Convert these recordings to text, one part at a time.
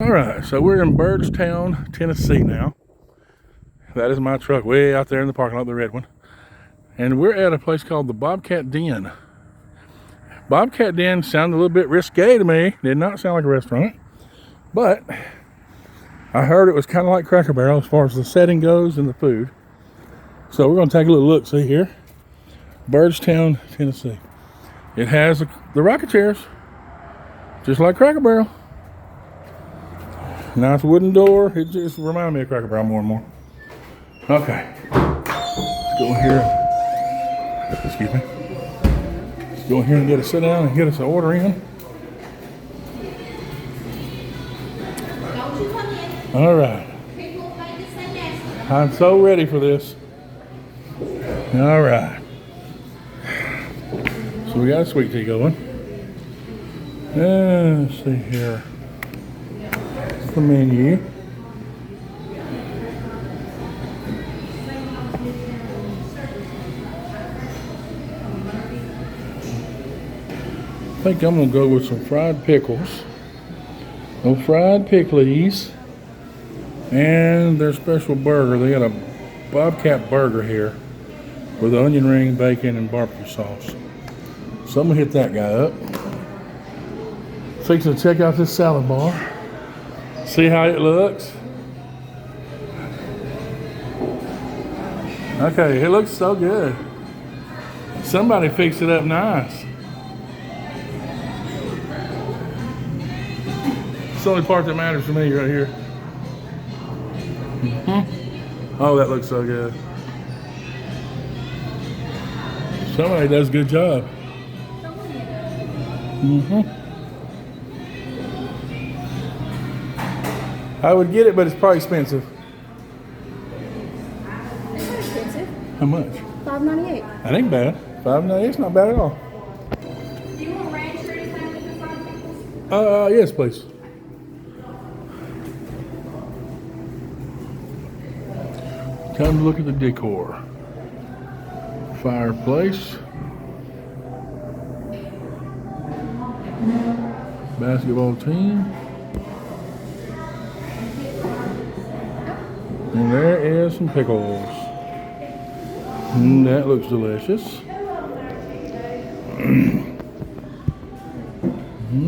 All right, so we're in Byrdstown, Tennessee now. That is my truck way out there in the parking lot, the red one. And we're at a place called the Bobcat Den. Bobcat Den sounded a little bit risque to me. Did not sound like a restaurant. But I heard it was kind of like Cracker Barrel as far as the setting goes and the food. So we're going to take a little look, see here. Byrdstown, Tennessee. It has the rocket chairs, just like Cracker Barrel. Nice wooden door. It just reminded me of Cracker Barrel more and more. Okay. Let's go in here. Excuse me. Let's go in here and get a sit down and get us an order in. All right. I'm so ready for this. All right. So we got a sweet tea going. Let's see here. The menu. I think I'm gonna go with some fried pickles, no fried pickles, and their special burger. They got a Bobcat burger here with onion ring, bacon, and barbecue sauce. So I'm gonna hit that guy up. Fixing to check out this salad bar. See how it looks? Okay, it looks so good. Somebody fixed it up nice. It's the only part that matters to me right here. Oh, that looks so good. Somebody does a good job. I would get it, but it's probably expensive. It's not expensive. How much? $5.98. That ain't bad. $5.98, it's not bad at all. Do you want ranch or anything with the fried pickles? Yes, please. Time to look at the decor. Fireplace. Basketball team. And there is some pickles. That looks delicious.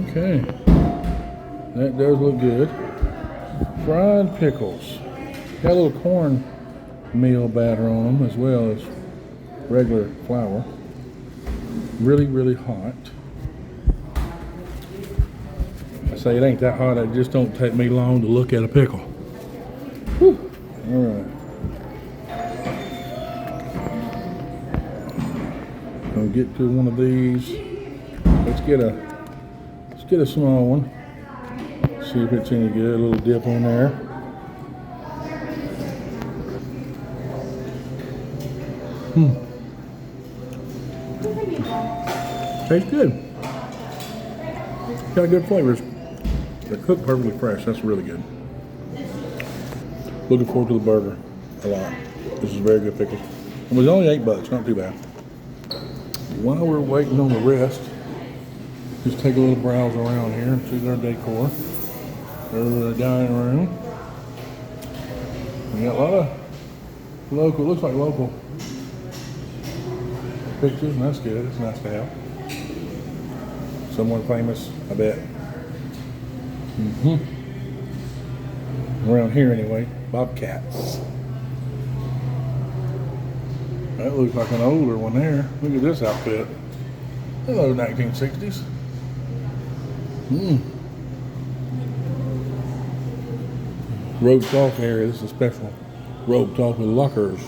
Okay. That does look good. Fried pickles. Got a little corn meal batter on them as well as regular flour. Really, really hot. I say it ain't that hot, it just don't take me long to look at a pickle. Whew. All right. I'll get to one of these. Let's get a small one. See if it's any good. A little dip on there. Tastes good. Got good flavors. They're cooked perfectly fresh. That's really good. Looking forward to the burger a lot. This is very good pickles. It was only $8, not too bad. While we're waiting on the rest, just take a little browse around here and see their decor. There's the dining room. We got a lot of local, looks like local pictures, and that's good. It's nice to have. Someone famous, I bet. Around here anyway, Bobcats. That looks like an older one there. Look at this outfit. Hello, 1960s. Roped off area. This is a special roped off with lockers.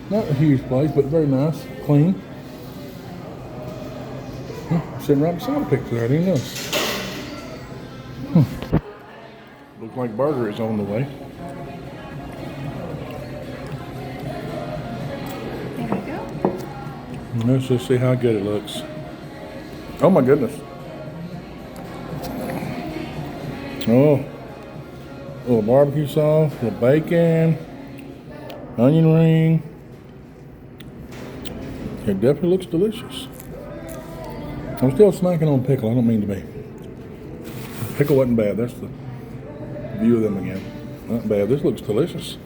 Not a huge place, but very nice, clean. Sitting right beside a picture there, I didn't notice. Looks like burger is on the way. There we go. Let's just see how good it looks. Oh my goodness. Oh, a little barbecue sauce, a little bacon, onion ring. It definitely looks delicious. I'm still snacking on pickle. I don't mean to be. Pickle wasn't bad. That's the view of them again. Not bad. This looks delicious.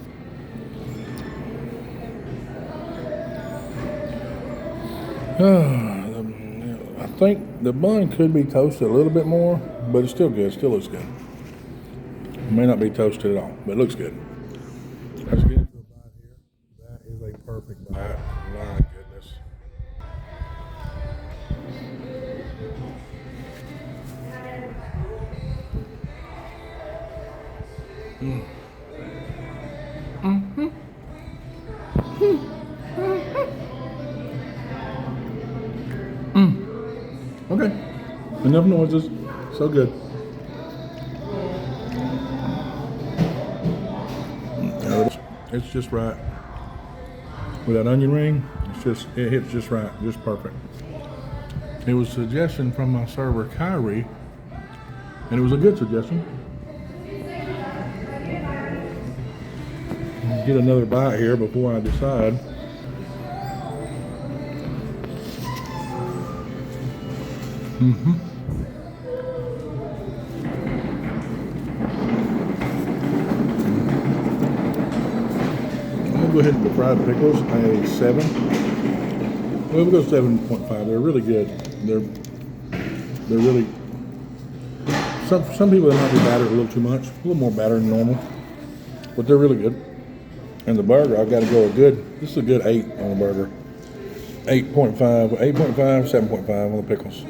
I think the bun could be toasted a little bit more, but it's still good. It still looks good. It may not be toasted at all, but it looks good. Let's get into a bite here. That is a perfect bite. My goodness. Okay. Enough noises. So good. It's just right. With that onion ring, it hits just right, just perfect. It was a suggestion from my server, Kyrie, and it was a good suggestion. Get another bite here before I decide. I'm gonna go ahead with the fried pickles. I had a 7. Well, we'll go 7.5. They're really good. They're really. Some people they might be battered a little too much, a little more battered than normal, but they're really good. And the burger, I've got to go a good. This is a good 8 on the burger. 8.5, 7.5 on the pickles.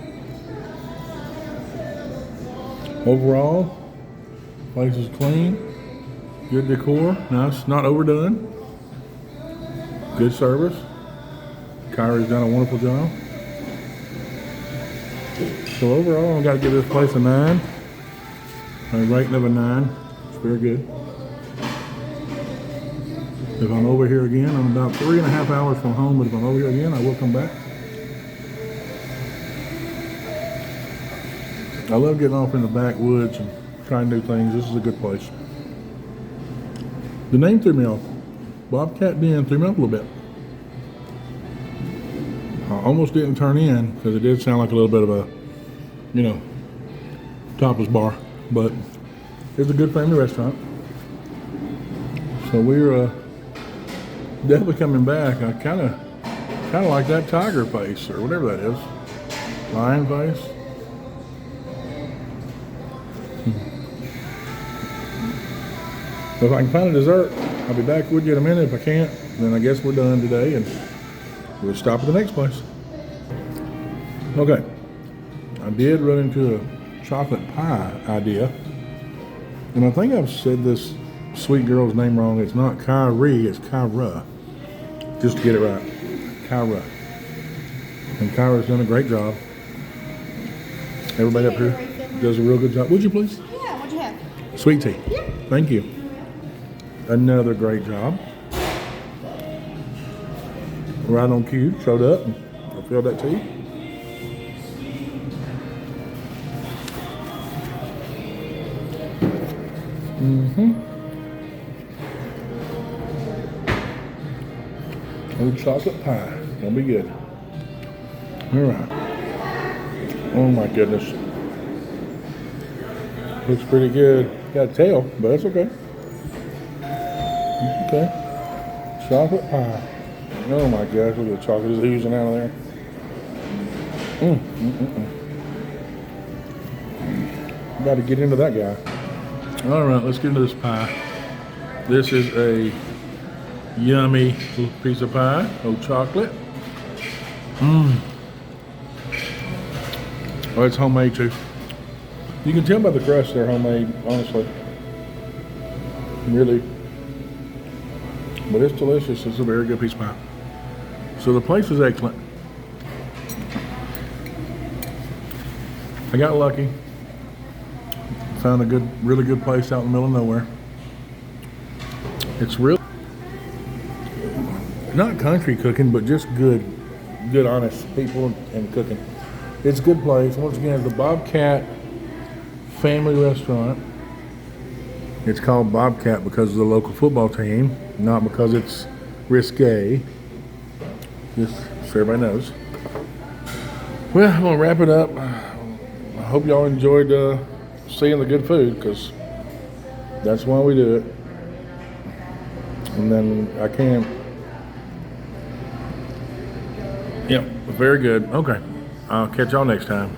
Overall, place is clean, good decor, nice, not overdone, good service. Kyrie's done a wonderful job. So overall, I've got to give this place a 9. A rating of a 9. It's very good. If I'm over here again, I'm about 3.5 hours from home, but if I'm over here again, I will come back. I love getting off in the backwoods and trying new things. This is a good place. The name threw me off. Bobcat Den threw me off a little bit. I almost didn't turn in because it did sound like a little bit of a, topless bar. But it's a good family restaurant. So we're definitely coming back. I kind of like that tiger face or whatever that is. Lion face. If I can find a dessert, I'll be back with you in a minute. If I can't, then I guess we're done today and we'll stop at the next place. Okay, I did run into a chocolate pie idea. And I think I've said this sweet girl's name wrong. It's not Kyrie, it's Kyra. Just to get it right. Kyra. And Kyra's done a great job. Everybody up here does a real good job. Would you please? Yeah, what'd you have? Sweet tea. Yeah. Thank you. Another great job. Right on cue, showed up and I filled that tea. Old chocolate pie. Gonna be good. All right. Oh my goodness. Looks pretty good. Got a tail, but that's okay. Okay. Chocolate pie. Oh my gosh, look at the chocolate is oozing out of there. Got to get into that guy. All right, let's get into this pie. This is a yummy piece of pie, old chocolate. Oh, it's homemade too. You can tell by the crust they're homemade, honestly. Really. But it's delicious. It's a very good piece of pie. So the place is excellent. I got lucky. Found a really good place out in the middle of nowhere. It's really not country cooking, but just good, honest people and cooking. It's a good place. Once again, the Bobcat family restaurant. It's called Bobcat because of the local football team, not because it's risque. Just so everybody knows. Well, I'm gonna wrap it up. I hope y'all enjoyed seeing the good food, because that's why we do it. And then I can't. Yep, very good. Okay, I'll catch y'all next time.